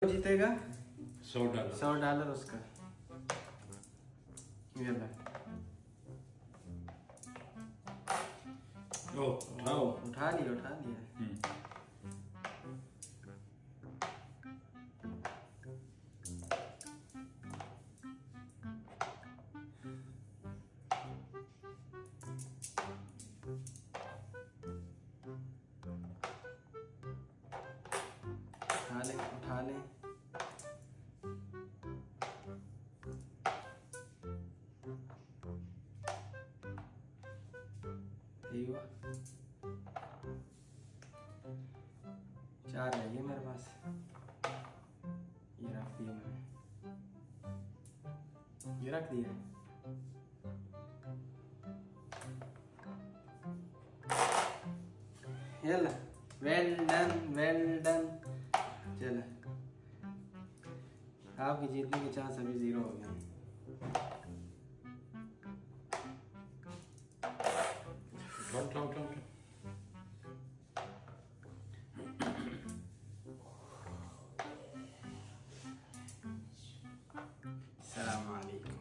जीतेगा $100। $100 उसका। ये ला। उठाओ। उठा लिया उठा लिया। उठा ले। हुआ 4 है ये मेरे पास। ये रख दिया मैंने, ये रख दिया। यला वेल डन। चलो आपकी जीतने के चांस अभी 0 हो गए। उठाओ। अस्सलाम वालेकुम।